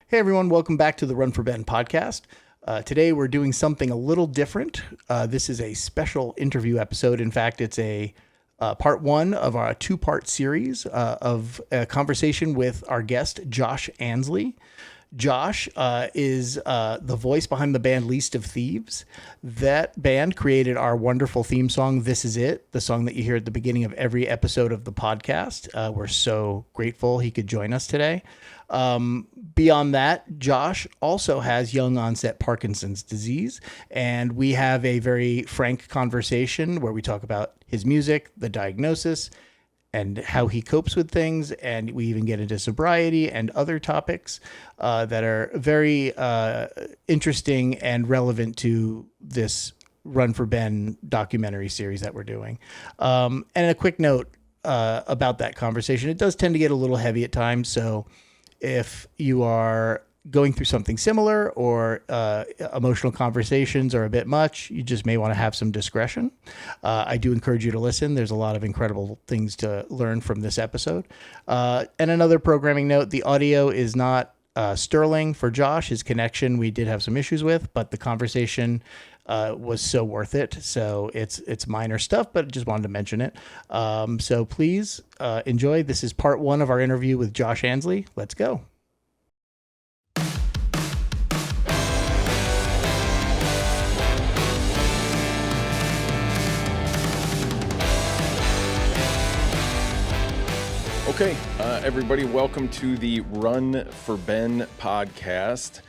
Hey everyone, welcome back to the Run4Ben podcast. Today we're doing something a little different. This is a special interview episode. In fact, it's a part one of our two-part series of a conversation with our guest, Josh Ansley. Josh is the voice behind the band Least of Thieves. That band created our wonderful theme song, This Is It, the song that you hear at the beginning of every episode of the podcast. We're so grateful he could join us today. Beyond that, Josh also has young onset Parkinson's disease, and we have a very frank conversation where we talk about his music, the diagnosis, and how he copes with things. And we even get into sobriety and other topics that are very interesting and relevant to this Run4Ben documentary series that we're doing. And a quick note about that conversation, it does tend to get a little heavy at times. So if you are going through something similar or emotional conversations are a bit much, you just may want to have some discretion. I do encourage you to listen. There's a lot of incredible things to learn from this episode. And another programming note, the audio is not sterling for Josh. His connection we did have some issues with, but the conversation was so worth it. So it's minor stuff, but just wanted to mention it. So please enjoy. This is part one of our interview with Josh Ansley. Let's go. Okay, everybody, welcome to the Run4Ben podcast.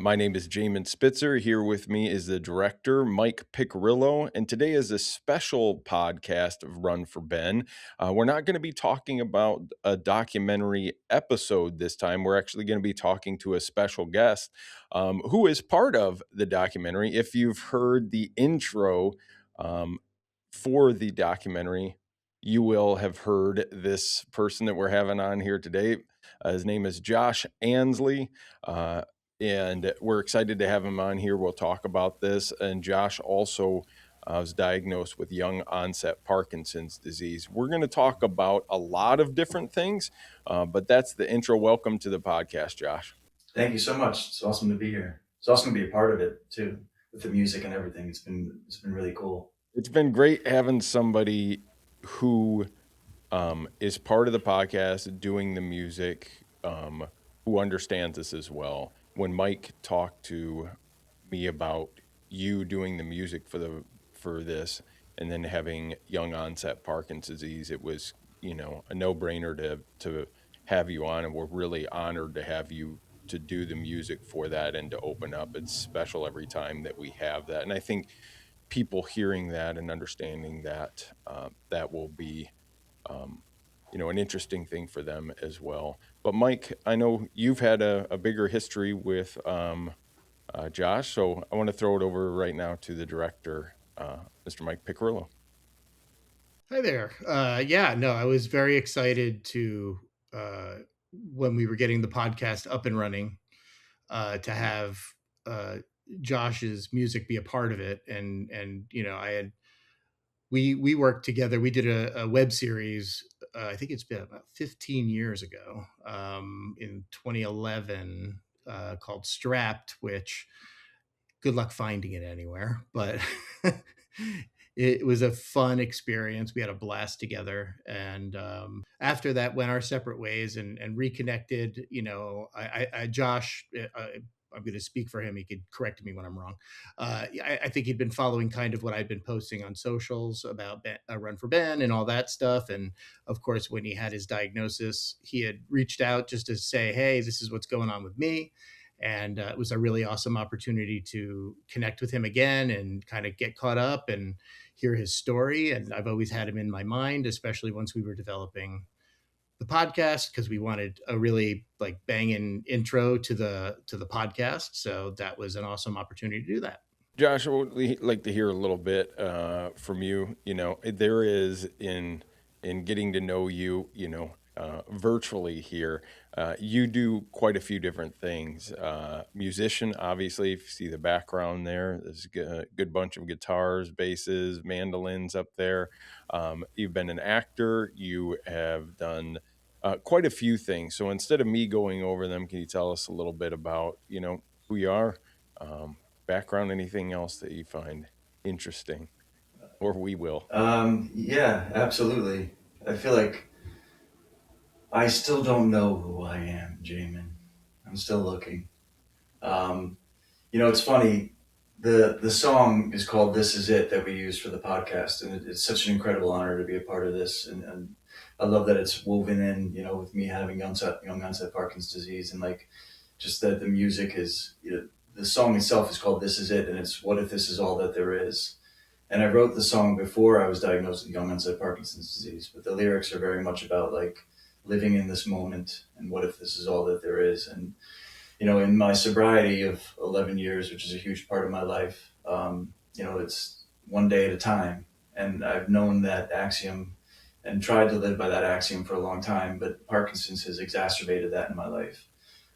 My name is Jamin Spitzer. Here with me is the director, Mike Picarillo, and today is a special podcast of Run4Ben. We're not going to be talking about a documentary episode this time. We're actually going to be talking to a special guest who is part of the documentary. If you've heard the intro for the documentary, you will have heard this person that we're having on here today. His name is Josh Ansley, and we're excited to have him on here. We'll talk about this. And Josh also was diagnosed with young onset Parkinson's disease. We're going to talk about a lot of different things, but that's the intro. Welcome to the podcast, Josh. Thank you so much. It's awesome to be here. It's awesome to be a part of it too, with the music and everything. It's been really cool. It's been great having somebody who is part of the podcast, doing the music, who understands this as well. When Mike talked to me about you doing the music for this, and then having young onset Parkinson's disease, it was a no-brainer to have you on, and we're really honored to have you to do the music for that and to open up. It's special every time that we have that, and I think people hearing that and understanding that that will be an interesting thing for them as well. But Mike, I know you've had a bigger history with Josh, so I want to throw it over right now to the director, Mr. Mike Picarillo. Hi there. I was very excited to when we were getting the podcast up and running to have Josh's music be a part of it, and we worked together. We did a web series. I think it's been about 15 years ago, in 2011, called Strapped, which good luck finding it anywhere, but it was a fun experience. We had a blast together. And after that, went our separate ways and reconnected. Josh, I'm going to speak for him. He could correct me when I'm wrong. I think he'd been following kind of what I'd been posting on socials about Run4Ben and all that stuff. And of course, when he had his diagnosis, he had reached out just to say, hey, this is what's going on with me. And it was a really awesome opportunity to connect with him again and kind of get caught up and hear his story. And I've always had him in my mind, especially once we were developing the podcast, because we wanted a really like banging intro to the podcast. So that was an awesome opportunity to do that. Josh, I would like to hear a little bit from you. There is in getting to know you, virtually here, you do quite a few different things. Musician, obviously, if you see the background there, there's a good bunch of guitars, basses, mandolins up there. You've been an actor. You have done quite a few things. So instead of me going over them, can you tell us a little bit about, who you are, background, anything else that you find interesting, or we will? Yeah, absolutely. I feel like I still don't know who I am, Jamin. I'm still looking. Um, it's funny. The song is called "This Is It" that we use for the podcast, and it's such an incredible honor to be a part of this. And I love that it's woven in, with me having young onset Parkinson's disease, and like just that the music is, the song itself is called "This Is It," and it's what if this is all that there is. And I wrote the song before I was diagnosed with young onset Parkinson's disease, but the lyrics are very much about like living in this moment and what if this is all that there is. And in my sobriety of 11 years, which is a huge part of my life, it's one day at a time. And I've known that axiom and tried to live by that axiom for a long time, but Parkinson's has exacerbated that in my life,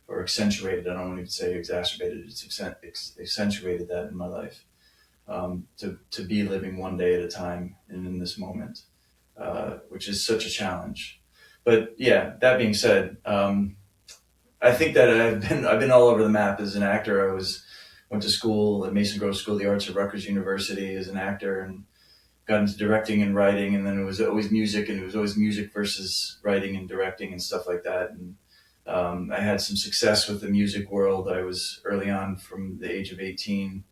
or accentuated. I don't even say exacerbated, it's accentuated that in my life. To be living one day at a time and in this moment, which is such a challenge. But yeah, that being said, I think that I've been all over the map as an actor. Went to school at Mason Grove School of the Arts at Rutgers University as an actor, and got into directing and writing. And then it was always music, and it was always music versus writing and directing and stuff like that. And I had some success with the music world. I was early on, from the age of 18,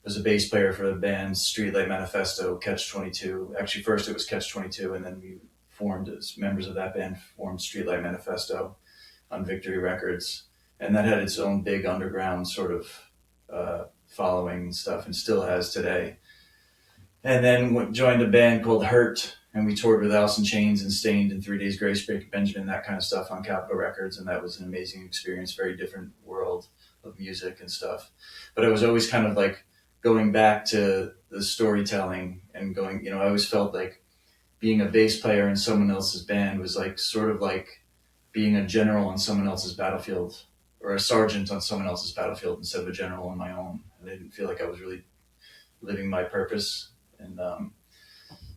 was a bass player for the band Streetlight Manifesto, Catch 22. Actually, first it was Catch 22, and then we formed, as members of that band, formed Streetlight Manifesto on Victory Records, and that had its own big underground sort of following and stuff, and still has today. And then joined a band called Hurt, and we toured with Alice in Chains and Stained and 3 Days Grace, Breaking Benjamin, that kind of stuff on Capitol Records, and that was an amazing experience, very different world of music and stuff. But I was always kind of like going back to the storytelling and going, I always felt like being a bass player in someone else's band was like sort of like being a general on someone else's battlefield, or a sergeant on someone else's battlefield instead of a general on my own. And I didn't feel like I was really living my purpose. And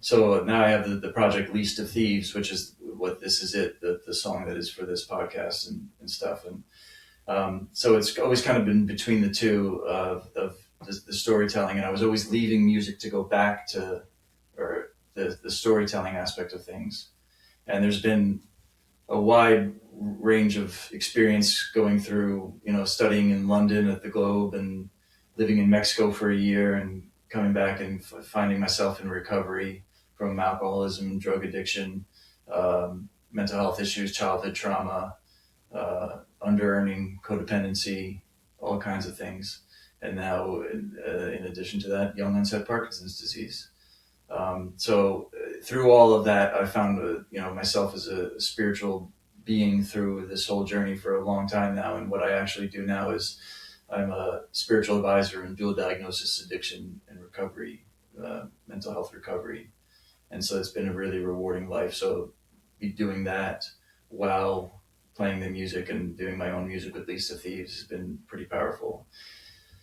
so now I have the project Least of Thieves, which is what This Is It, the song that is for this podcast and stuff. And so it's always kind of been between the two of the storytelling. And I was always leaving music to go back to, or the storytelling aspect of things. And there's been a wide range of experience going through, studying in London at the Globe and living in Mexico for a year and coming back and finding myself in recovery from alcoholism, drug addiction, mental health issues, childhood trauma, under-earning, codependency, all kinds of things. And now, in addition to that, young onset Parkinson's disease. So through all of that, I found, myself as a spiritual being through this whole journey for a long time now. And what I actually do now is I'm a spiritual advisor in dual diagnosis addiction and recovery, mental health recovery. And so it's been a really rewarding life. So be doing that while playing the music and doing my own music with Least of Thieves has been pretty powerful.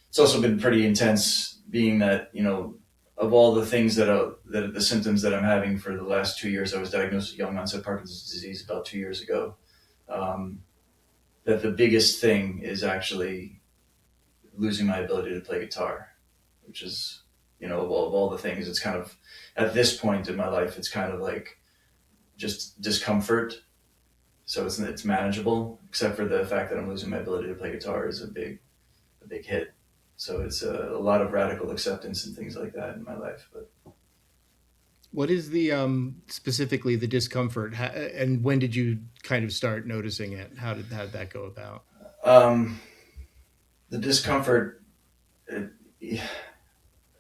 It's also been pretty intense, being that, of all the things that the symptoms that I'm having for the last 2 years. I was diagnosed with young onset Parkinson's disease about 2 years ago. That the biggest thing is actually losing my ability to play guitar, which is, of all the things, it's kind of, at this point in my life, it's kind of like just discomfort. So it's manageable, except for the fact that I'm losing my ability to play guitar is a big hit. So it's a lot of radical acceptance and things like that in my life. But What is the specifically the discomfort, and when did you kind of start noticing it? How did that go about? The discomfort,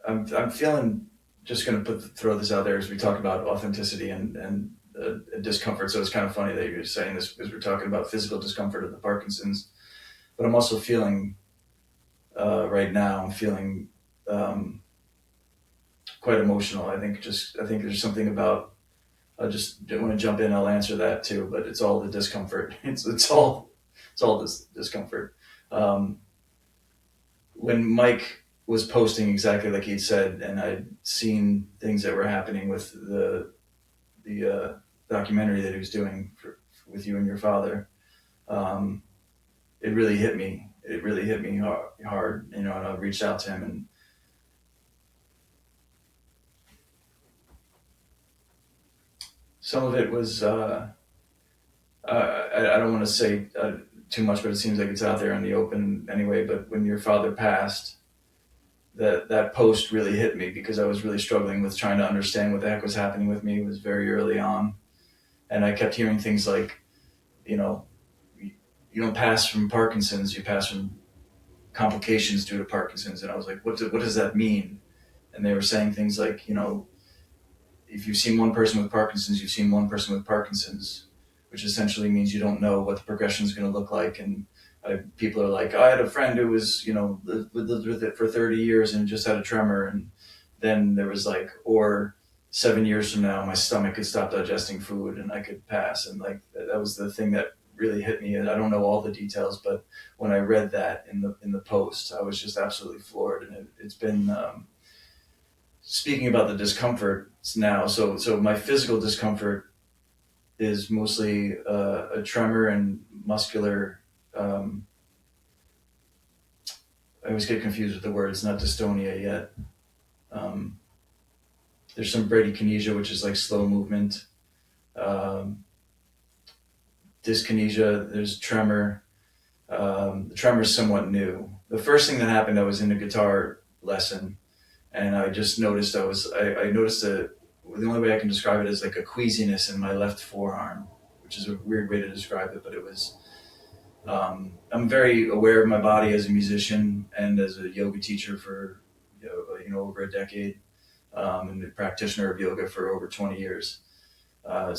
I'm feeling, just going to throw this out there as we talk about authenticity and discomfort. So it's kind of funny that you're saying this, because we're talking about physical discomfort of the Parkinson's, but I'm also feeling right now, I'm feeling quite emotional. I think there's something about, I just don't want to jump in. I'll answer that too, but it's all the discomfort. It's all this discomfort. When Mike was posting exactly like he'd said, and I'd seen things that were happening with the documentary that he was doing with you and your father, it really hit me. It really hit me hard, and I reached out to him, and some of it was, I don't want to say too much, but it seems like it's out there in the open anyway. But when your father passed, that post really hit me because I was really struggling with trying to understand what the heck was happening with me. It was very early on, and I kept hearing things like, you know, you don't pass from Parkinson's, you pass from complications due to Parkinson's. And I was like, what does that mean? And they were saying things like, if you've seen one person with Parkinson's, you've seen one person with Parkinson's, which essentially means you don't know what the progression is going to look like. And people are like, I had a friend who was, lived with it for 30 years and just had a tremor. And then there was like, or 7 years from now, my stomach could stop digesting food and I could pass. And like, that was the thing that really hit me. And I don't know all the details, but when I read that in the post, I was just absolutely floored. And it's been, speaking about the discomfort now. So my physical discomfort is mostly a tremor and muscular. I always get confused with the word. It's not dystonia yet. There's some bradykinesia, which is like slow movement. Dyskinesia. There's tremor. The tremor is somewhat new. The first thing that happened, I was in a guitar lesson, and I just noticed I noticed the only way I can describe it is like a queasiness in my left forearm, which is a weird way to describe it, but it was, I'm very aware of my body as a musician and as a yoga teacher for, over a decade, and a practitioner of yoga for over 20 years. It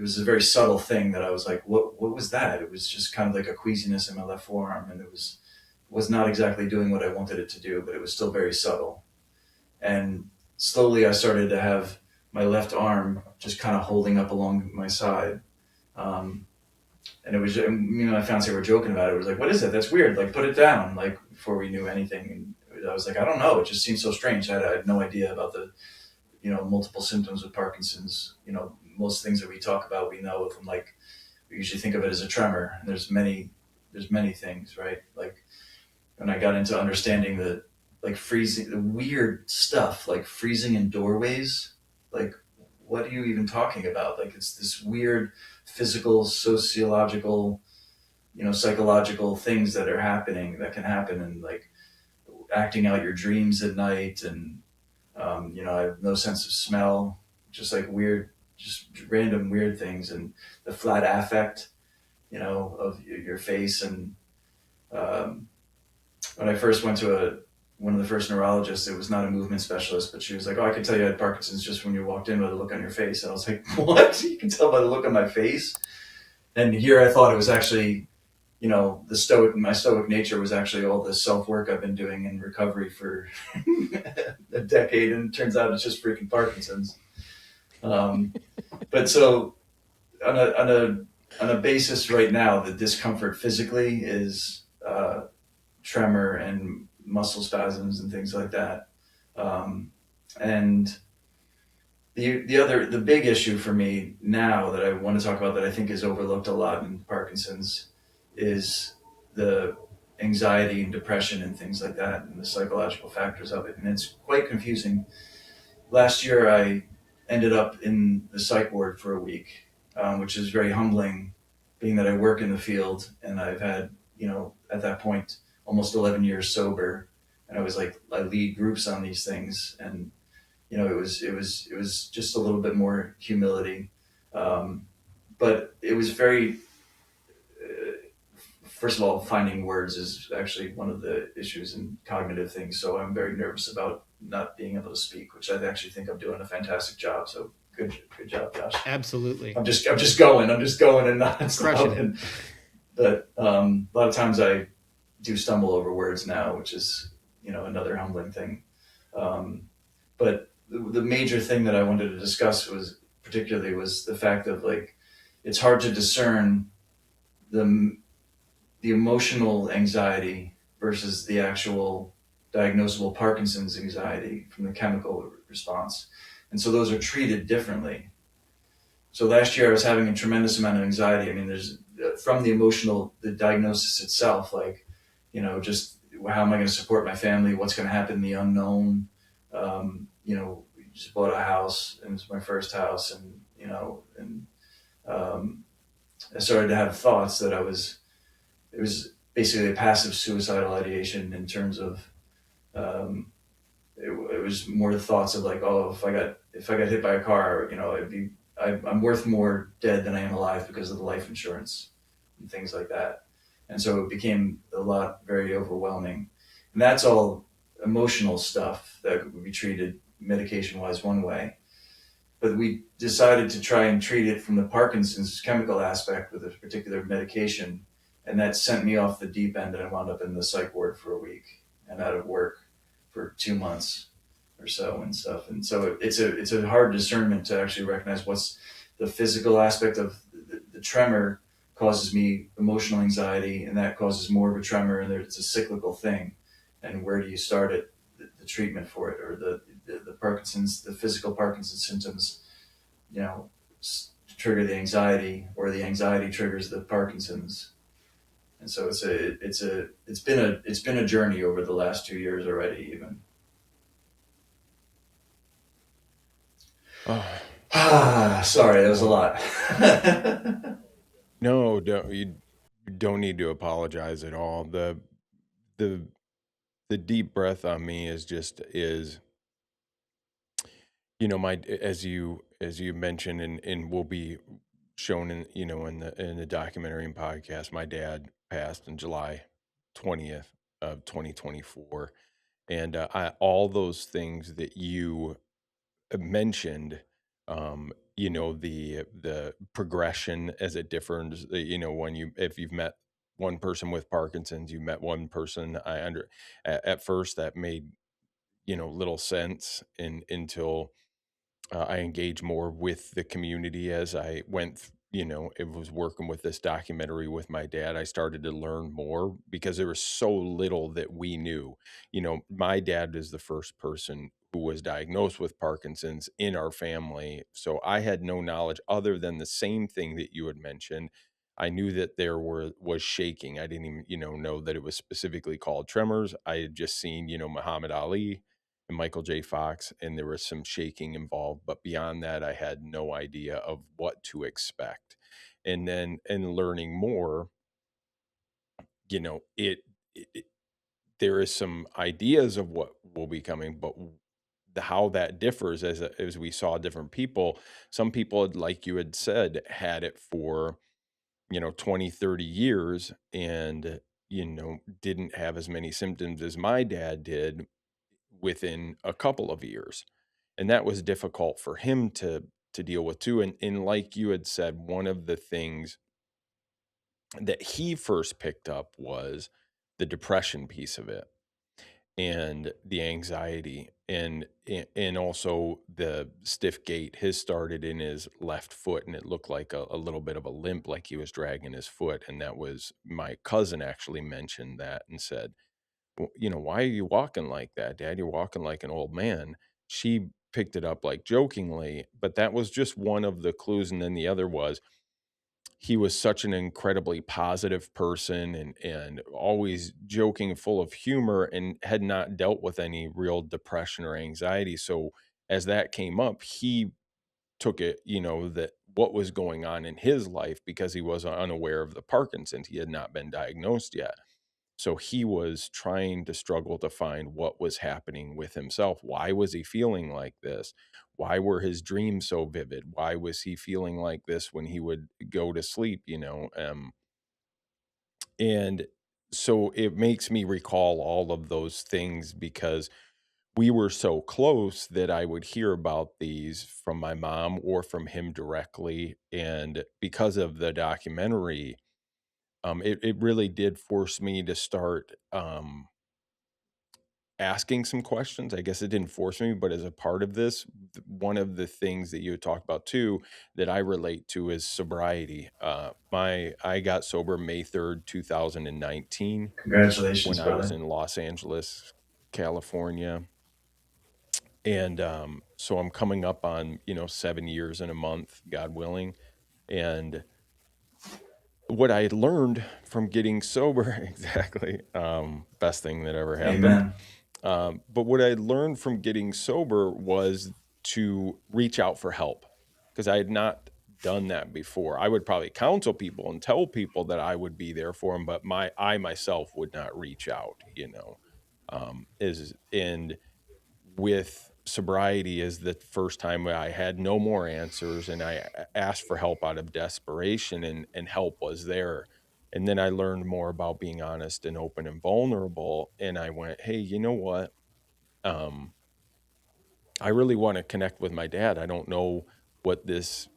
was a very subtle thing that I was like, what was that? It was just kind of like a queasiness in my left forearm, and it was not exactly doing what I wanted it to do, but it was still very subtle. And slowly I started to have my left arm just kind of holding up along my side. And it was, my fiance were joking about it. It was like, what is it? That's weird. Like, put it down, like, before we knew anything. And I was like, I don't know. It just seemed so strange. I had no idea about the, multiple symptoms of Parkinson's. Most things that we talk about, we know from, like, we usually think of it as a tremor. And there's many things, right? Like, when I got into understanding the, like, freezing, the weird stuff, like freezing in doorways, like, what are you even talking about? Like, it's this weird physical, sociological, psychological things that can happen, and like acting out your dreams at night. And, I have no sense of smell, just like weird, just random weird things. And the flat affect, of your face. And, when I first went to one of the first neurologists, it was not a movement specialist, but she was like, "Oh, I could tell you had Parkinson's just when you walked in by the look on your face." And I was like, "What? You can tell by the look on my face?" And here I thought it was actually, my stoic nature was actually all the self-work I've been doing in recovery for a decade. And it turns out it's just freaking Parkinson's. But so on a basis right now, the discomfort physically is tremor and muscle spasms and things like that. And the big issue for me now that I want to talk about, that I think is overlooked a lot in Parkinson's, is the anxiety and depression and things like that, and the psychological factors of it. And it's quite confusing. Last year, I ended up in the psych ward for a week, which is very humbling, being that I work in the field and I've had, at that point, almost 11 years sober. And I was like, I lead groups on these things. And, it was just a little bit more humility. But it was very, first of all, finding words is actually one of the issues in cognitive things. So I'm very nervous about not being able to speak, which I actually think I'm doing a fantastic job. So good job, Josh. Absolutely. I'm just going and not crushing it. But a lot of times I do stumble over words now, which is, another humbling thing. But the major thing that I wanted to discuss was the fact of, like, it's hard to discern the emotional anxiety versus the actual diagnosable Parkinson's anxiety from the chemical response. And so those are treated differently. So last year I was having a tremendous amount of anxiety. I mean, there's from the diagnosis itself, like, just how am I going to support my family? What's going to happen in the unknown? We just bought a house, and it's my first house, and um, I started to have thoughts that it was basically a passive suicidal ideation in terms of, um, it was more the thoughts of like, oh, if I got hit by a car, I'm worth more dead than I am alive because of the life insurance and things like that. And so it became a lot very overwhelming. And that's all emotional stuff that would be treated medication wise one way. But we decided to try and treat it from the Parkinson's chemical aspect with a particular medication. And that sent me off the deep end, and I wound up in the psych ward for a week and out of work for 2 months or so and stuff. And so it's a hard discernment to actually recognize what's the physical aspect of the tremor causes me emotional anxiety, and that causes more of a tremor, and it's a cyclical thing. And where do you start it, the treatment for it, or the Parkinson's, the physical Parkinson's symptoms, you know, trigger the anxiety, or the anxiety triggers the Parkinson's. And so it's been a journey over the last 2 years already, even. Oh, Sorry, that was a well, lot. no, you don't need to apologize at all. The the deep breath on me is my, as you mentioned, and will be shown in the documentary and podcast. My dad passed on July 20th of 2024, and all those things that you mentioned, the progression as it differs, when if you've met one person with Parkinson's, you met one person. At first that made little sense, until I engaged more with the community as I went. It was working with this documentary with my dad. I started to learn more because there was so little that we knew. My dad is the first person who was diagnosed with Parkinson's in our family. So I had no knowledge other than the same thing that you had mentioned. I knew that was shaking. I didn't even, know that it was specifically called tremors. I had just seen, Muhammad Ali and Michael J. Fox, and there was some shaking involved. But beyond that, I had no idea of what to expect. And then, in learning more, you know, it there is some ideas of what will be coming, but how that differs, as we saw different people. Some people had, like you had said, had it for 20, 30 years, and didn't have as many symptoms as my dad did within a couple of years. And that was difficult for him to deal with too. And like you had said, one of the things that he first picked up was the depression piece of it, and the anxiety, and also the stiff gait. His started in his left foot, and it looked like a little bit of a limp, like he was dragging his foot. And that was, my cousin actually mentioned that and said, "Well, why are you walking like that, Dad? You're walking like an old man." She picked it up like jokingly, but that was just one of the clues. And then the other was, he was such an incredibly positive person, and always joking, full of humor, and had not dealt with any real depression or anxiety. So as that came up, he took it, that what was going on in his life, because he was unaware of the Parkinson's. He had not been diagnosed yet. So he was trying to struggle to find what was happening with himself. Why was he feeling like this? Why were his dreams so vivid? Why was he feeling like this when he would go to sleep, and so it makes me recall all of those things, because we were so close that I would hear about these from my mom or from him directly. And because of the documentary, it really did force me to start, asking some questions. I guess it didn't force me, but as a part of this, one of the things that you had talked about too, that I relate to, is sobriety. I got sober May 3rd, 2019, when Congratulations, I was brother. in Los Angeles, California. And So I'm coming up on, 7 years and a month, God willing. And what I learned from getting sober, exactly, best thing that ever happened. Amen. But what I learned from getting sober was to reach out for help, because I had not done that before. I would probably counsel people and tell people that I would be there for them, but I myself would not reach out, is and with sobriety is the first time I had no more answers, and I asked for help out of desperation, and help was there. And then I learned more about being honest and open and vulnerable, and I went, hey, you know what? Um, I really want to connect with my dad. I don't know what this,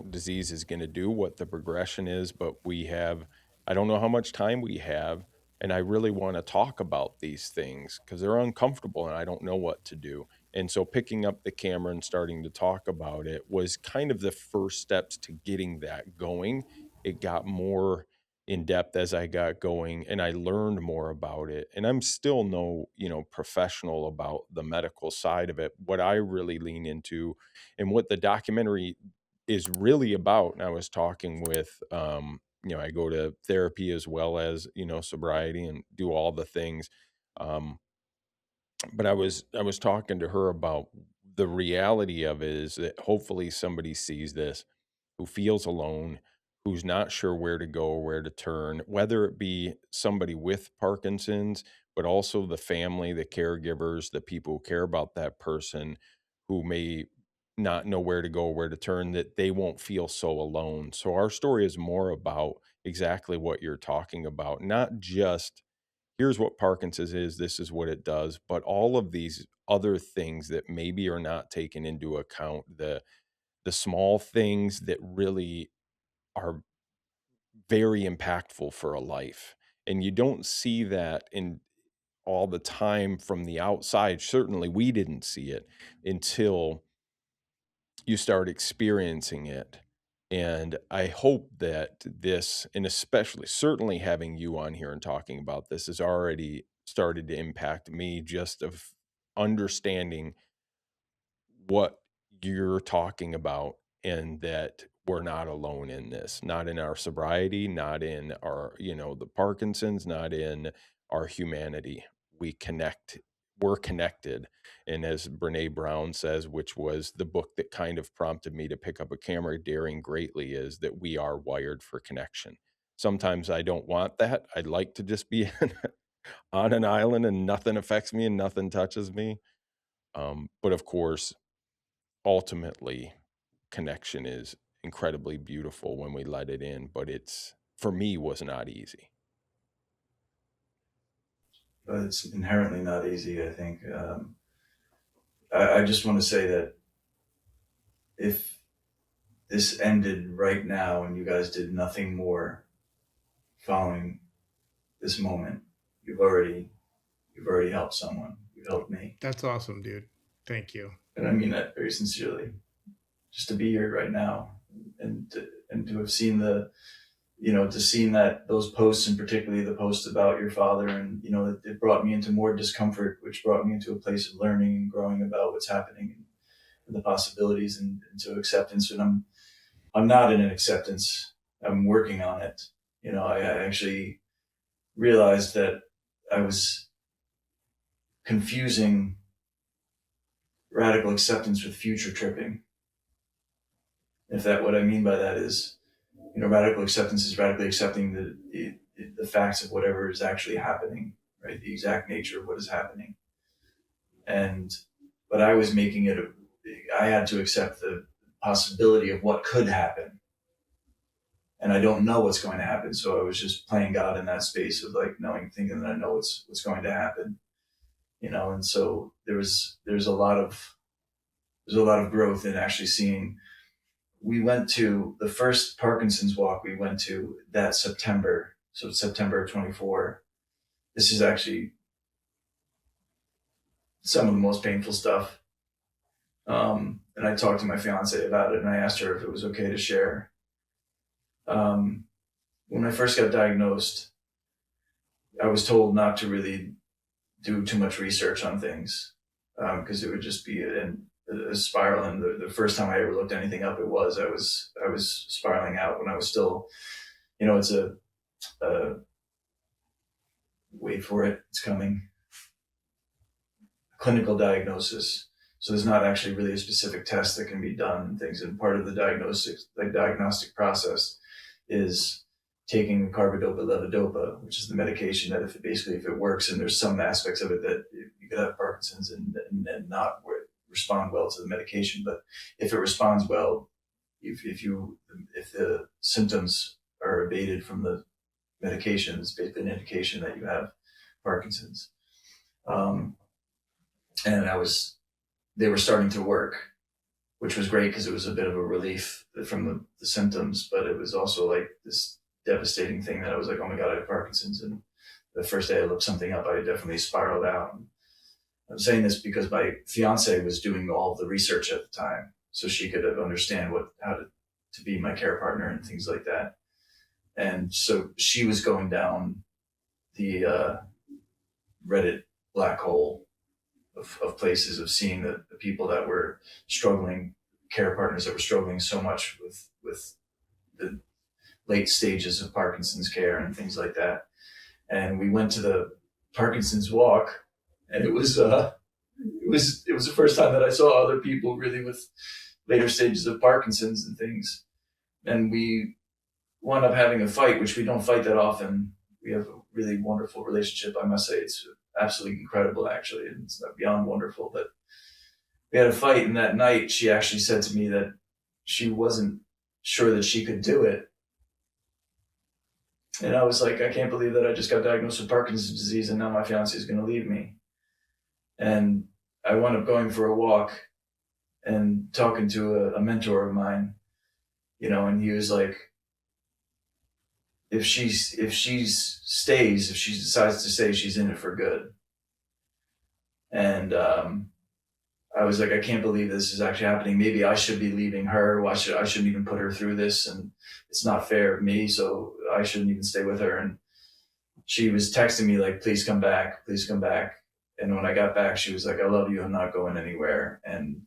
disease is going to do, what the progression is, but I don't know how much time we have. And I really want to talk about these things because they're uncomfortable and I don't know what to do. And so picking up the camera and starting to talk about it was kind of the first steps to getting that going. It got more in depth as I got going, and I learned more about it. And I'm still no, professional about the medical side of it. What I really lean into and what the documentary is really about, and I was talking with, I go to therapy as well as, sobriety and do all the things. Um, but I was talking to her about the reality of it is that hopefully somebody sees this who feels alone, who's not sure where to go or where to turn, whether it be somebody with Parkinson's, but also the family, the caregivers, the people who care about that person who may not know where to go or where to turn, that they won't feel so alone. So our story is more about exactly what you're talking about, not just here's what Parkinson's is, this is what it does, but all of these other things that maybe are not taken into account, the small things that really are very impactful for a life. And you don't see that in all the time from the outside. Certainly we didn't see it until you start experiencing it. And I hope that this, and especially certainly having you on here and talking about this, has already started to impact me, just of understanding what you're talking about, and that we're not alone in this, not in our sobriety, not in our, the Parkinson's, not in our humanity. We're connected. And as Brene Brown says, which was the book that kind of prompted me to pick up a camera, Daring Greatly, is that we are wired for connection. Sometimes I don't want that. I'd like to just be on an island and nothing affects me and nothing touches me. But of course, ultimately, connection is incredibly beautiful when we let it in, but it's, for me, was not easy. But it's inherently not easy, I think. I just want to say that if this ended right now and you guys did nothing more following this moment, you've already helped someone. You've helped me. That's awesome, dude. Thank you. And I mean that very sincerely. Just to be here right now and to have seen to seen that those posts, and particularly the post about your father, and it brought me into more discomfort, which brought me into a place of learning and growing about what's happening, and the possibilities, and to acceptance. And I'm not in an acceptance. I'm working on it. I actually realized that I was confusing radical acceptance with future tripping. If that, what I mean by that is, radical acceptance is radically accepting the facts of whatever is actually happening, right? The exact nature of what is happening. But I was making it, I had to accept the possibility of what could happen. And I don't know what's going to happen. So I was just playing God in that space of like thinking that I know what's going to happen, and so there's a lot of growth in actually seeing. We went to the first Parkinson's walk we went to that September. So September 24. This is actually some of the most painful stuff. And I talked to my fiance about it, and I asked her if it was okay to share. When I first got diagnosed, I was told not to really do too much research on things, because it would just be, and a spiral. And the first time I ever looked anything up, I was spiraling out when I was still, it's a wait for it, it's coming, clinical diagnosis. So there's not actually really a specific test that can be done and things. And part of the diagnostic process is taking carbidopa levodopa, which is the medication that if it works, and there's some aspects of it that you could have Parkinson's and not respond well to the medication. But if it responds well, if the symptoms are abated from the medication, it's basically an indication that you have Parkinson's. And they were starting to work, which was great because it was a bit of a relief from the symptoms, but it was also like this devastating thing that I was like, oh my God, I have Parkinson's. And the first day I looked something up, I definitely spiraled out. And I'm saying this because my fiance was doing all of the research at the time, so she could understand how to be my care partner and things like that. And so she was going down the Reddit black hole of places of seeing the people that were struggling, care partners that were struggling so much with the late stages of Parkinson's care and things like that. And we went to the Parkinson's walk, and it was the first time that I saw other people really with later stages of Parkinson's and things. And we wound up having a fight, which we don't fight that often. We have a really wonderful relationship. I must say it's absolutely incredible, actually. And it's beyond wonderful. But we had a fight, and that night she actually said to me that she wasn't sure that she could do it. And I was like, I can't believe that I just got diagnosed with Parkinson's disease and now my fiance is going to leave me. And I wound up going for a walk and talking to a mentor of mine, and he was like, if she decides to stay, she's in it for good. And I was like, I can't believe this is actually happening. Maybe I should be leaving her. I shouldn't even put her through this, and it's not fair of me, so I shouldn't even stay with her. And she was texting me like, please come back, please come back. And when I got back, she was like, I love you, I'm not going anywhere. And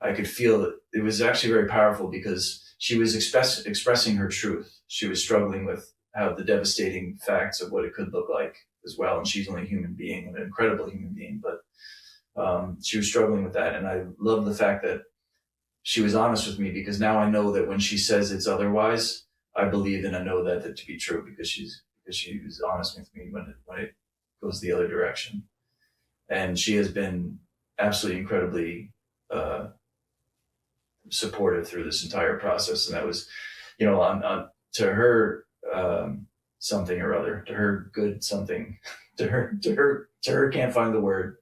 I could feel that it was actually very powerful because she was expressing her truth. She was struggling with how the devastating facts of what it could look like as well. And she's only a human being, an incredible human being, but she was struggling with that. And I love the fact that she was honest with me, because now I know that when she says it's otherwise, I believe and I know that to be true, because she was honest with me when it goes the other direction. And she has been absolutely incredibly supportive through this entire process. And that was, to her something or other, to her good something, to her can't find the word.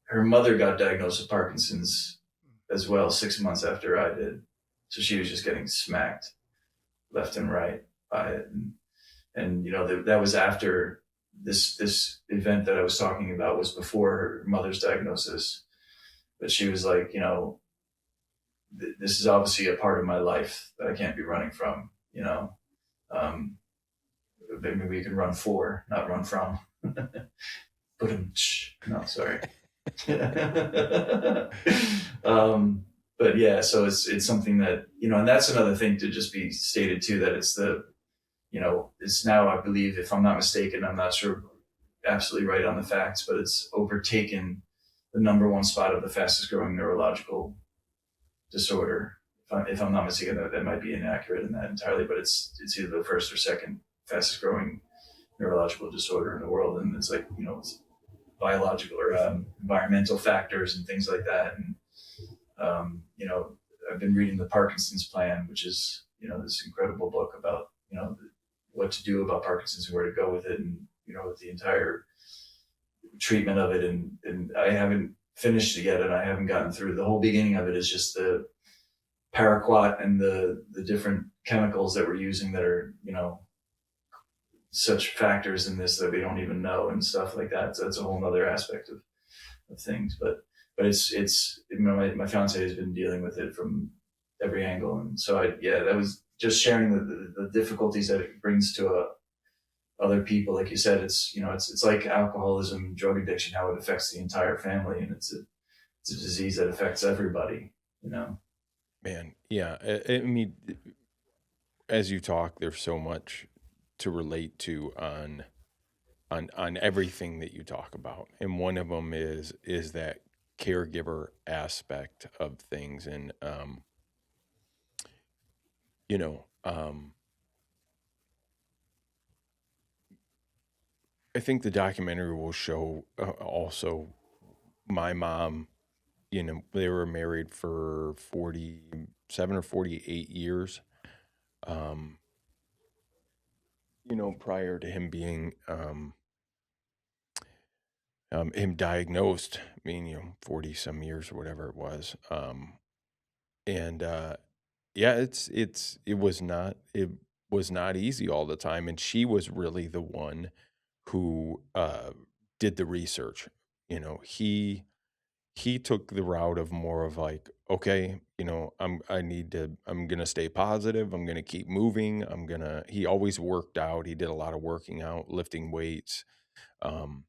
Her mother got diagnosed with Parkinson's as well 6 months after I did. So she was just getting smacked left and right by it. And that was after this event that I was talking about was before her mother's diagnosis. But she was like, this is obviously a part of my life that I can't be running from, maybe we can run for, not run from. But no, sorry. But yeah, so it's something that, and that's another thing to just be stated too, that it's it's now, I believe, if I'm not mistaken, I'm not sure absolutely right on the facts, but it's overtaken the number one spot of the fastest growing neurological disorder. If I'm not mistaken, that might be inaccurate in that entirely, but it's either the first or second fastest growing neurological disorder in the world. And it's like, it's biological or environmental factors and things like that. And, I've been reading the Parkinson's Plan, which is, this incredible book about, what to do about Parkinson's and where to go with it, and, with the entire treatment of it. And I haven't finished it yet, and I haven't gotten through the whole beginning of it. Is just the paraquat and the different chemicals that we're using that are, such factors in this that we don't even know and stuff like that. So that's a whole other aspect of things. But it's my fiance has been dealing with it from every angle. And so that was just sharing the difficulties that it brings to other people. Like you said, it's, you know, it's like alcoholism, drug addiction, how it affects the entire family, and it's a disease that affects everybody. You know. Man, yeah. I mean, as you talk, there's so much to relate to on everything that you talk about, and one of them is that caregiver aspect of things, and you know, I think the documentary will show also my mom. You know, they were married for 47 or 48 years. Um, you know, prior to him being him diagnosed, I mean, you know, 40 some years or whatever it was. And yeah, it was not easy all the time, and she was really the one who did the research. You know, he took the route of more of like, okay, you know, I'm gonna stay positive, I'm gonna keep moving, he always worked out, he did a lot of working out, lifting weights. um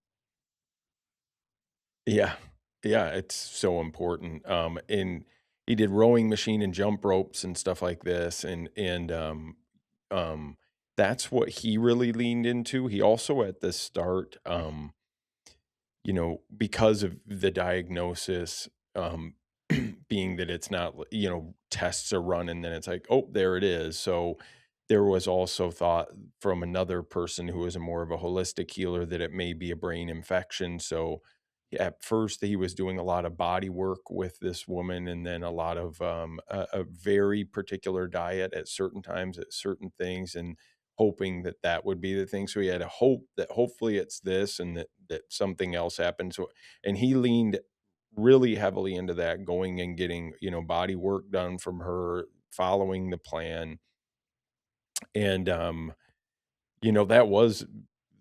yeah, yeah, it's so important. And he did rowing machine and jump ropes and stuff like this, and that's what he really leaned into. He also at the start, you know, because of the diagnosis, being that it's not, you know, tests are run and then it's like, oh, there it is. So there was also thought from another person who was a more of a holistic healer that it may be a brain infection. So at first he was doing a lot of body work with this woman, and then a lot of a very particular diet at certain times at certain things, and hoping that that would be the thing. So he had a hope that hopefully it's this, and that something else happened. So, and he leaned really heavily into that, going and getting, you know, body work done from her, following the plan. And you know, that was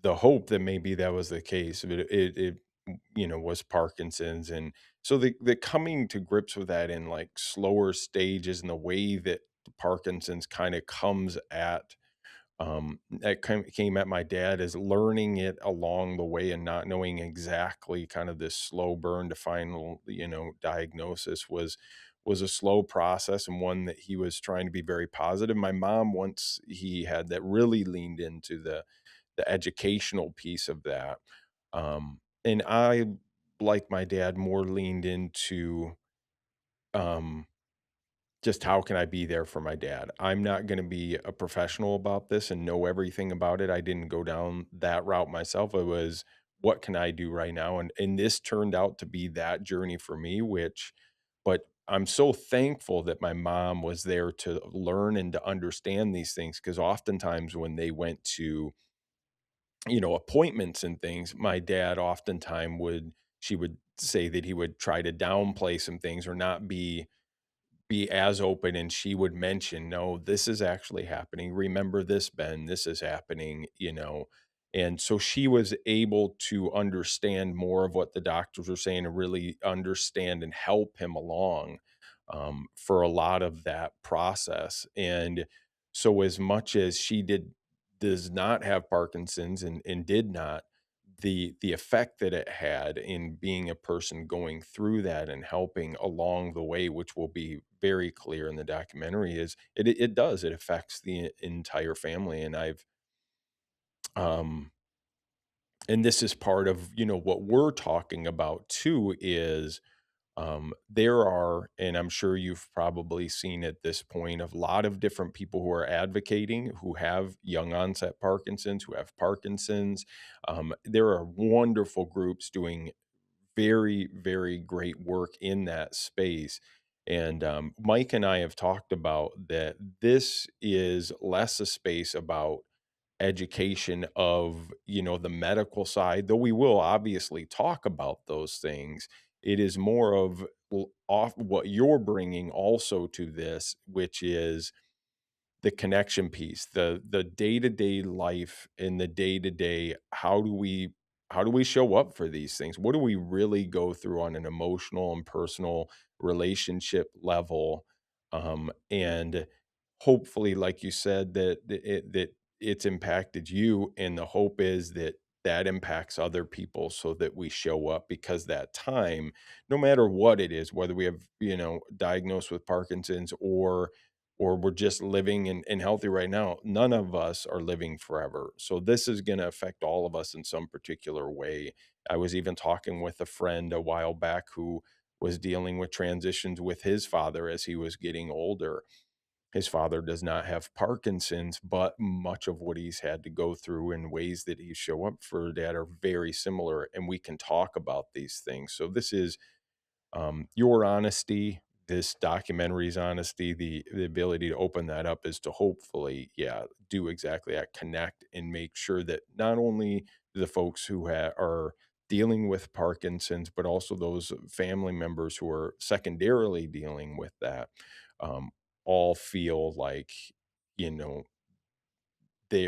the hope that maybe that was the case, but you know, was Parkinson's. And so the coming to grips with that in like slower stages, and the way that Parkinson's kind of comes at that came at my dad, is learning it along the way and not knowing exactly kind of this slow burn to final, you know, diagnosis was a slow process, and one that he was trying to be very positive. My mom, once he had that, really leaned into the educational piece of that. And I, like my dad, more leaned into um just how can I be there for my dad? I'm not going to be a professional about this and know everything about it. I didn't go down that route myself. It was, what can I do right now? And this turned out to be that journey for me, which, but I'm so thankful that my mom was there to learn and to understand these things, because oftentimes when they went to, you know, appointments and things, my dad oftentimes she would say that he would try to downplay some things or not be as open, and she would mention, "No, this is actually happening. Remember this, Ben, this is happening," you know? And so she was able to understand more of what the doctors were saying, and really understand and help him along, for a lot of that process. And so as much as she does not have Parkinson's, and did not, the effect that it had in being a person going through that and helping along the way, which will be very clear in the documentary, is it does, it affects the entire family. And um and this is part of, you know, what we're talking about too, is there are, and I'm sure you've probably seen at this point, a lot of different people who are advocating, who have young onset Parkinson's, who have Parkinson's. There are wonderful groups doing very, very great work in that space. And Mike and I have talked about that this is less a space about education of, you know, the medical side, though we will obviously talk about those things. It is more of off what you're bringing also to this, which is the connection piece, the day-to-day life, and the day-to-day, how do we show up for these things? What do we really go through on an emotional and personal relationship level? And hopefully, like you said, that it's impacted you, and the hope is that that impacts other people so that we show up, because that time, no matter what it is, whether we have, diagnosed with Parkinson's, or we're just living and healthy right now, none of us are living forever. So this is going to affect all of us in some particular way. I was even talking with a friend a while back who was dealing with transitions with his father as he was getting older. His father does not have Parkinson's, but much of what he's had to go through and ways that he show up for dad are very similar, and we can talk about these things. So this is, your honesty, this documentary's honesty, the ability to open that up is to hopefully, yeah, do exactly that, connect and make sure that not only the folks who are dealing with Parkinson's, but also those family members who are secondarily dealing with that, um, all feel like, you know,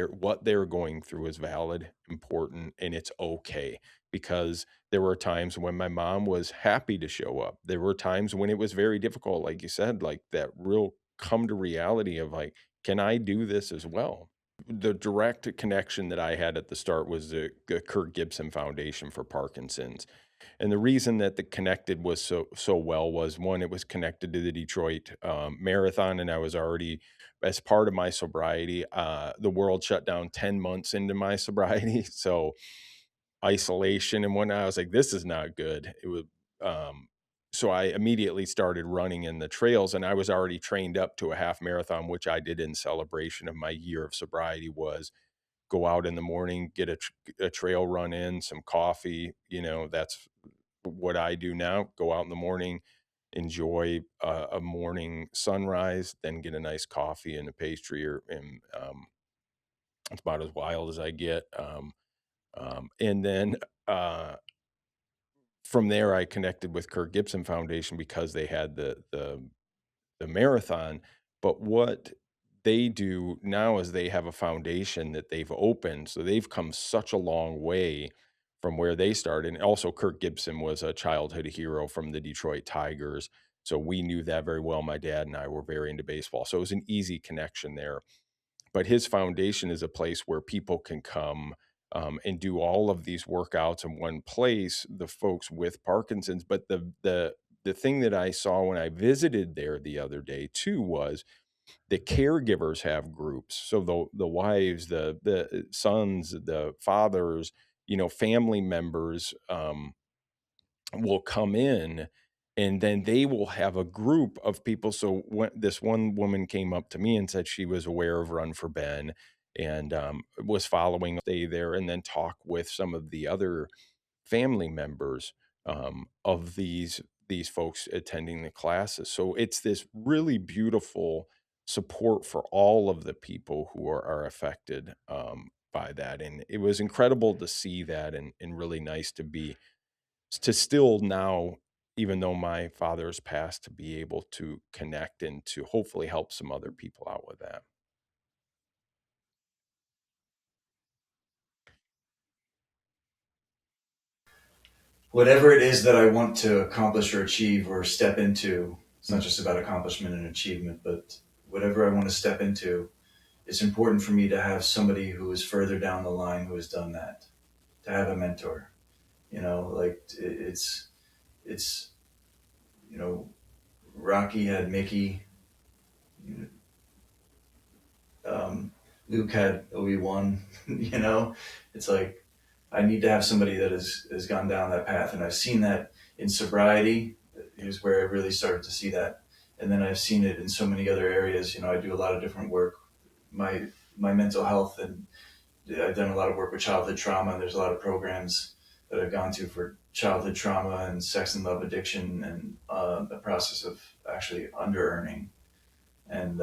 what they're going through is valid, important, and it's okay. Because there were times when my mom was happy to show up. There were times when it was very difficult, like you said, like that real come to reality of like, can I do this as well? The direct connection that I had at the start was the Kurt Gibson Foundation for Parkinson's. And the reason that the connected was so well was, one, it was connected to the Detroit marathon, and I was already, as part of my sobriety, the world shut down 10 months into my sobriety, so isolation and whatnot. I was like, this is not good. It was, so I immediately started running in the trails, and I was already trained up to a half marathon, which I did in celebration of my year of sobriety. Was go out in the morning, get a trail run in, some coffee. That's what I do now. Go out in the morning, enjoy a morning sunrise, then get a nice coffee and a pastry, and it's about as wild as I get. And then from there, I connected with Kurt Gibson Foundation because they had the marathon. But what they do now is they have a foundation that they've opened. So they've come such a long way from where they started. And also, Kirk Gibson was a childhood hero from the Detroit Tigers. So we knew that very well. My dad and I were very into baseball. So it was an easy connection there. But his foundation is a place where people can come, and do all of these workouts in one place, the folks with Parkinson's. But the thing that I saw when I visited there the other day too was the caregivers have groups. So the wives, the sons, the fathers, family members, will come in, and then they will have a group of people. So when this one woman came up to me and said she was aware of Run4Ben, and was following, stay there and then talk with some of the other family members, of these folks attending the classes. So it's this really beautiful support for all of the people who are affected, by that. And it was incredible to see that, and really nice to still now, even though my father's passed, to be able to connect and to hopefully help some other people out with that. Whatever it is that I want to accomplish or achieve or step into, it's not just about accomplishment and achievement, but whatever I want to step into, it's important for me to have somebody who is further down the line who has done that, to have a mentor. Like it's you know, Rocky had Mickey, um, Luke had Obi-Wan. It's like I need to have somebody that has gone down that path, and I've seen that in sobriety. Here's where I really started to see that, and then I've seen it in so many other areas. I do a lot of different work, my mental health, and I've done a lot of work with childhood trauma. And there's a lot of programs that I've gone to for childhood trauma and sex and love addiction, and the process of actually under earning, and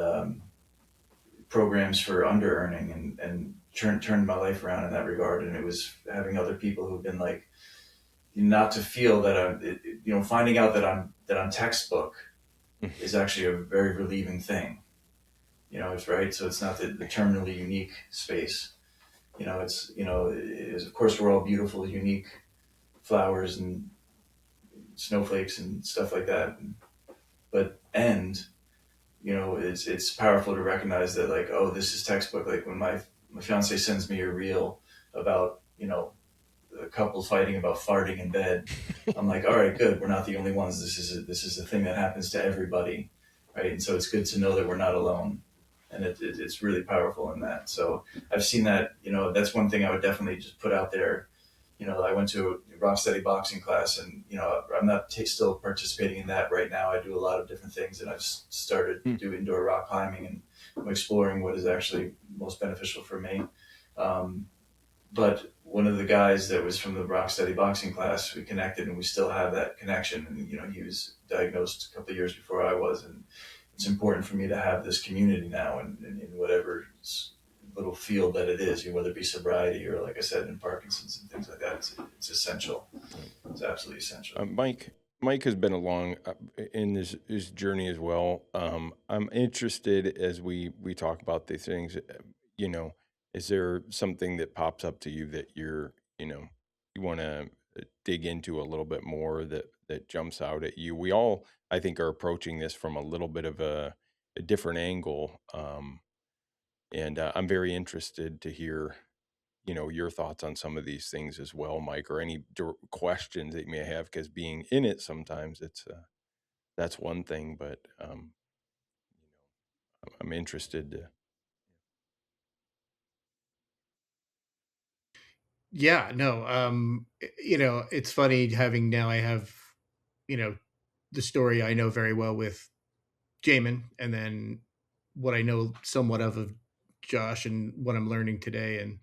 programs for under earning, and turned my life around in that regard. And it was having other people who've been like, not to feel that finding out that I'm textbook is actually a very relieving thing. It's right. So it's not the terminally unique space. Of course we're all beautiful, unique flowers and snowflakes and stuff like that. But it's powerful to recognize that, like, oh, this is textbook. Like when my fiance sends me a reel about, a couple fighting about farting in bed. I'm like, all right, good. We're not the only ones. This is a thing that happens to everybody, right? And so it's good to know that we're not alone, and it's really powerful in that. So I've seen that. That's one thing I would definitely just put out there. I went to a rock steady boxing class, and I'm not still participating in that right now. I do a lot of different things, and I've started to do indoor rock climbing, and I'm exploring what is actually most beneficial for me. Um, but one of the guys that was from the rock steady boxing class, we connected, and we still have that connection. And he was diagnosed a couple of years before I was, and it's important for me to have this community now, and in whatever little field that it is, whether it be sobriety or, like I said, in Parkinson's and things like that. It's essential. It's absolutely essential. Mike has been along in his journey as well. I'm interested as we talk about these things. You know, is there something that pops up to you that you want to dig into a little bit more that jumps out at you? We all, I think, are approaching this from a little bit of a different angle, and I'm very interested to hear your thoughts on some of these things as well, Mike, or any questions that you may have, because being in it sometimes that's one thing, but I'm interested to. Yeah, no. It's funny having now I have, you know, the story I know very well with Jamin, and then what I know somewhat of Josh and what I'm learning today. And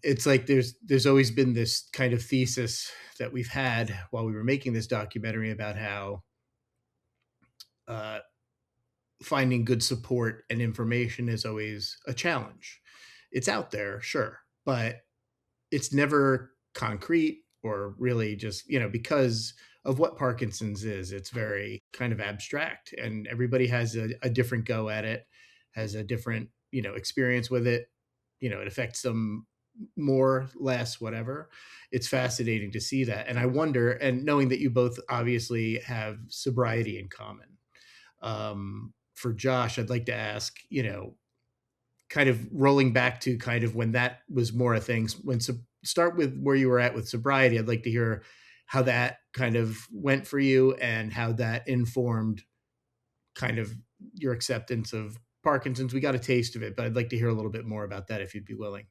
it's like there's always been this kind of thesis that we've had while we were making this documentary about how uh, finding good support and information is always a challenge. It's out there, sure, but it's never concrete or really just, because of what Parkinson's is. It's very kind of abstract, and everybody has a different go at it, has a different, experience with it. It affects them more, less, whatever. It's fascinating to see that. And I wonder, and knowing that you both obviously have sobriety in common, for Josh, I'd like to ask, kind of rolling back to kind of when that was more a thing, start with where you were at with sobriety. I'd like to hear how that kind of went for you and how that informed kind of your acceptance of Parkinson's. We got a taste of it, but I'd like to hear a little bit more about that if you'd be willing.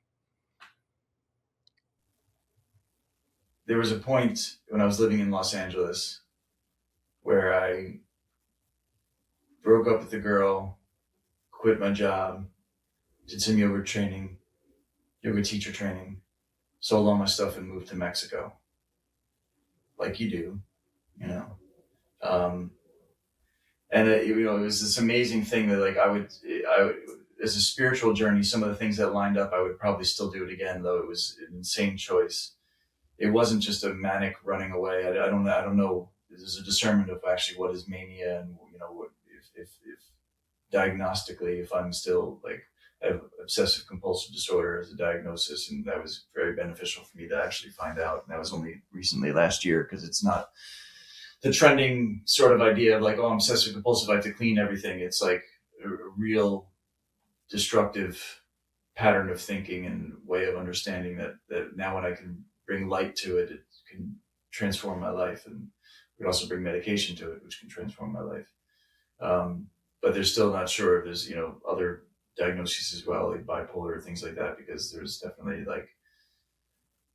There was a point when I was living in Los Angeles where I broke up with the girl, quit my job, did some yoga teacher training, sold all my stuff, and moved to Mexico, like you do, you know. Um, and it was this amazing thing that, like, as a spiritual journey, some of the things that lined up, I would probably still do it again, though it was an insane choice. It wasn't just a manic running away. I don't know. There's a discernment of actually what is mania, and what if diagnostically, if I'm still, like, I have obsessive compulsive disorder as a diagnosis, and that was very beneficial for me to actually find out. And that was only recently, last year, because it's not the trending sort of idea of, like, oh, I'm obsessive compulsive, I have to clean everything. It's like a real destructive pattern of thinking and way of understanding that now when I can bring light to it, it can transform my life, and we can also bring medication to it, which can transform my life. But they're still not sure if there's other diagnoses as well, like bipolar, things like that, because there's definitely, like,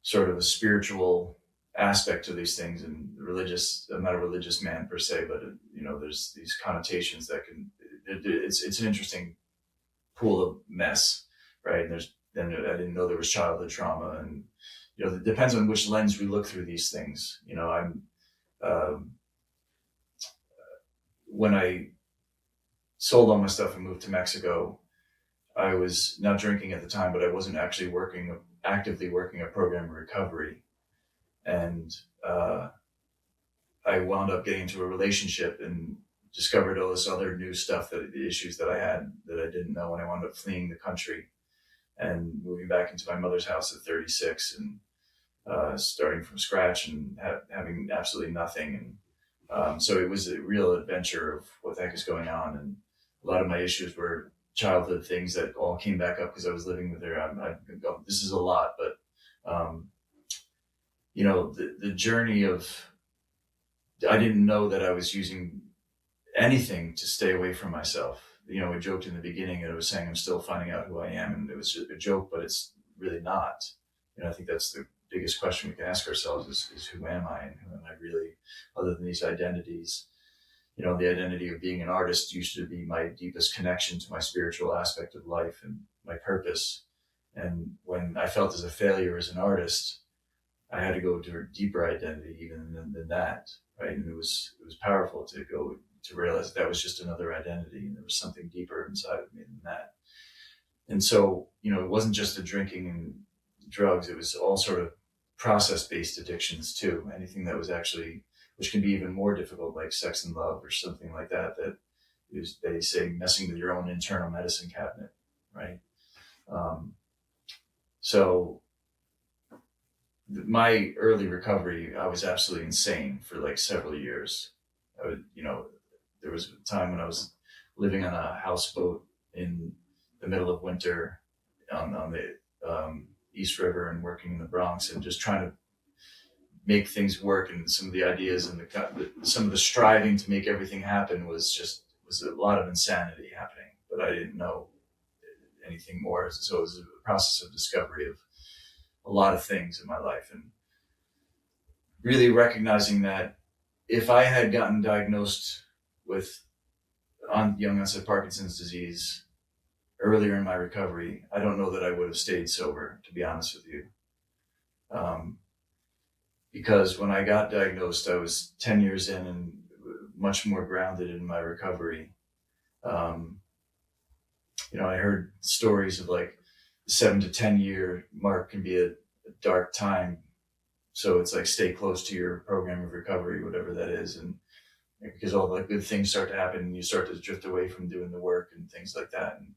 sort of a spiritual aspect to these things, and religious. I'm not a religious man per se, but there's these connotations that can. It's an interesting pool of mess, right? And then I didn't know there was childhood trauma, and it depends on which lens we look through these things. I'm when I sold all my stuff and moved to Mexico, I was not drinking at the time, but I wasn't actually actively working a program of recovery. And I wound up getting into a relationship and discovered all this other new stuff, the issues that I had that I didn't know. And I wound up fleeing the country and moving back into my mother's house at 36, and starting from scratch and having absolutely nothing. And so it was a real adventure of what the heck is going on. And a lot of my issues were childhood things that all came back up because I was living with her. This is a lot, but the journey of, I didn't know that I was using anything to stay away from myself. I joked in the beginning and I was saying I'm still finding out who I am, and it was just a joke, but it's really not. I think that's the biggest question we can ask ourselves is who am I, and who am I really, other than these identities? The identity of being an artist used to be my deepest connection to my spiritual aspect of life and my purpose. And when I felt as a failure as an artist, I had to go to a deeper identity even than that, right? And it was powerful to go to realize that was just another identity, and there was something deeper inside of me than that. And so, it wasn't just the drinking and drugs; it was all sort of process-based addictions too. Anything that was actually, which can be even more difficult, like sex and love or something like that. That is, they say, messing with your own internal medicine cabinet, right? So my early recovery, I was absolutely insane for like several years. There was a time when I was living on a houseboat in the middle of winter on the East River and working in the Bronx and just trying to make things work. And some of the ideas and some of the striving to make everything happen was a lot of insanity happening, but I didn't know anything more. So it was a process of discovery of a lot of things in my life, and really recognizing that if I had gotten diagnosed with young onset Parkinson's disease earlier in my recovery, I don't know that I would have stayed sober, to be honest with you. Because when I got diagnosed, I was 10 years in and much more grounded in my recovery. I heard stories of like the 7 to 10 year mark can be a dark time. So it's like, stay close to your program of recovery, whatever that is. And because all the good things start to happen and you start to drift away from doing the work and things like that. And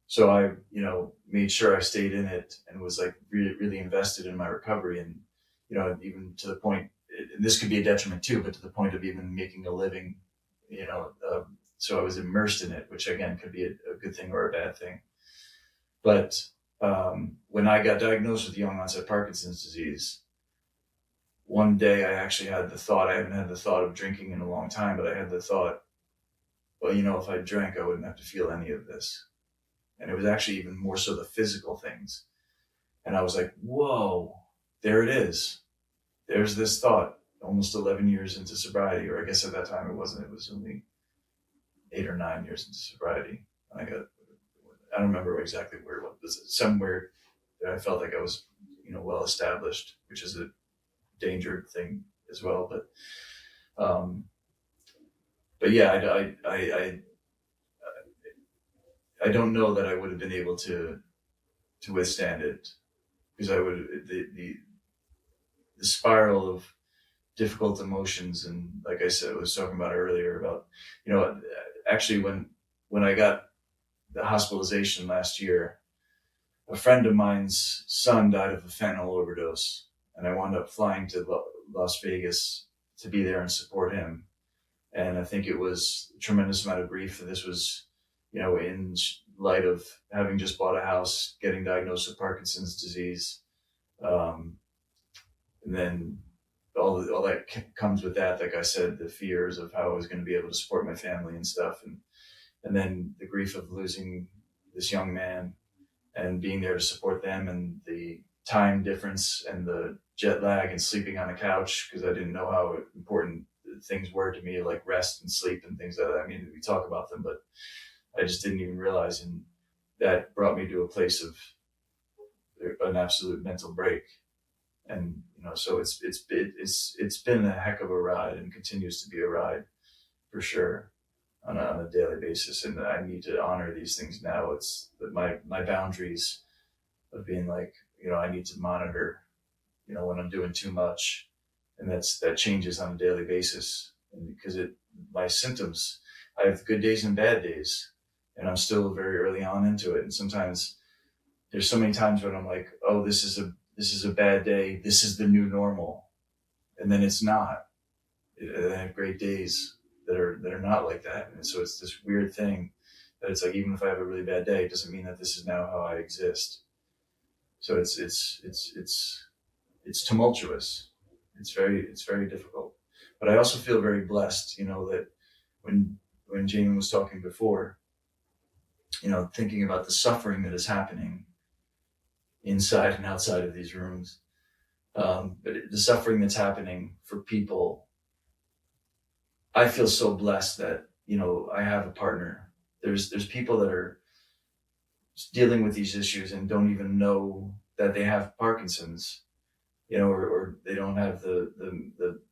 so I, made sure I stayed in it and was like really, really invested in my recovery. And, even to the point, and this could be a detriment too, but to the point of even making a living, so I was immersed in it, which again could be a good thing or a bad thing. But when I got diagnosed with young onset Parkinson's disease, one day I actually had the thought, I haven't had the thought of drinking in a long time, but I had the thought, well, if I drank, I wouldn't have to feel any of this. And it was actually even more so the physical things. And I was like, whoa, there it is. There's this thought almost 11 years into sobriety, or I guess at that time it wasn't, it was only 8 or 9 years into sobriety. I don't remember exactly where it was, somewhere that I felt like I was, well established, which is a danger thing as well. But yeah, I don't know that I would have been able to withstand it, because I would, the spiral of difficult emotions. And like I said, I was talking about earlier about, actually when I got the hospitalization last year, a friend of mine's son died of a fentanyl overdose, and I wound up flying to Las Vegas to be there and support him. And I think it was a tremendous amount of grief. And this was, in light of having just bought a house, getting diagnosed with Parkinson's disease. And then all that comes with that, like I said, the fears of how I was going to be able to support my family and stuff. And then the grief of losing this young man and being there to support them, and the time difference and the jet lag and sleeping on a couch, because I didn't know how important things were to me, like rest and sleep and things like that. I mean, we talk about them, but I just didn't even realize. And that brought me to a place of an absolute mental break. And, so it's been a heck of a ride, and continues to be a ride for sure on a daily basis. And I need to honor these things now. It's my boundaries of being like, I need to monitor, when I'm doing too much, and that changes on a daily basis. And because my symptoms, I have good days and bad days, and I'm still very early on into it. And sometimes there's so many times when I'm like, oh, this is a bad day. This is the new normal. And then it's not. I have great days that are not like that. And so it's this weird thing. That it's like, even if I have a really bad day, it doesn't mean that this is now how I exist. So it's tumultuous. It's very difficult. But I also feel very blessed, that when Jamie was talking before, thinking about the suffering that is happening inside and outside of these rooms, but the suffering that's happening for people, I feel so blessed that, I have a partner. There's people that are dealing with these issues and don't even know that they have Parkinson's, or they don't have the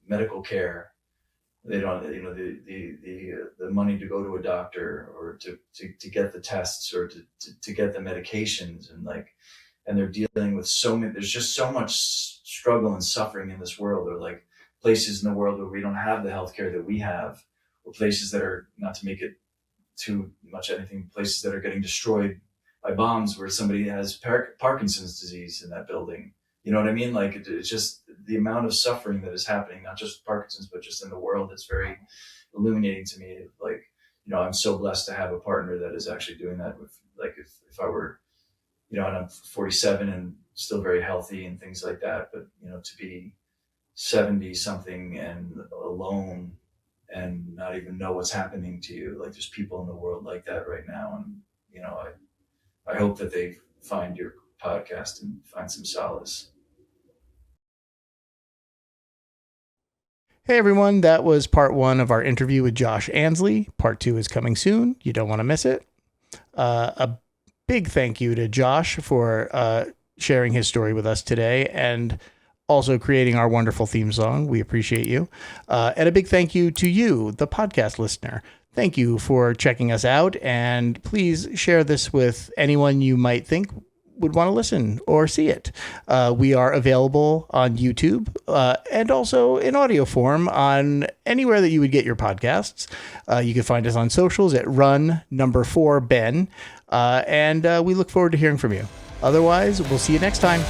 medical care. They don't, the money to go to a doctor, or to get the tests, or to get the medications, and they're dealing with there's just so much struggle and suffering in this world, or like places in the world where we don't have the healthcare that we have, or places that are, not to make it too much anything, places that are getting destroyed by bombs, where somebody has Parkinson's disease in that building. You know what I mean? Like, it's just the amount of suffering that is happening, not just Parkinson's, but just in the world. It's very illuminating to me. Like, I'm so blessed to have a partner that is actually doing that with, like, if I were, and I'm 47 and still very healthy and things like that, but, to be 70 something and alone and not even know what's happening to you. Like, there's people in the world like that right now. And, I hope that they find your podcast and find some solace. Hey everyone, that was part 1 of our interview with Josh Ansley. Part 2 is coming soon. You don't want to miss it. A big thank you to Josh for sharing his story with us today, and also creating our wonderful theme song. We appreciate you. And a big thank you to you, the podcast listener. Thank you for checking us out, and please share this with anyone you might think would want to listen or see it. We are available on YouTube and also in audio form on anywhere that you would get your podcasts. You can find us on socials at Run4Ben, and we look forward to hearing from you. Otherwise, we'll see you next time.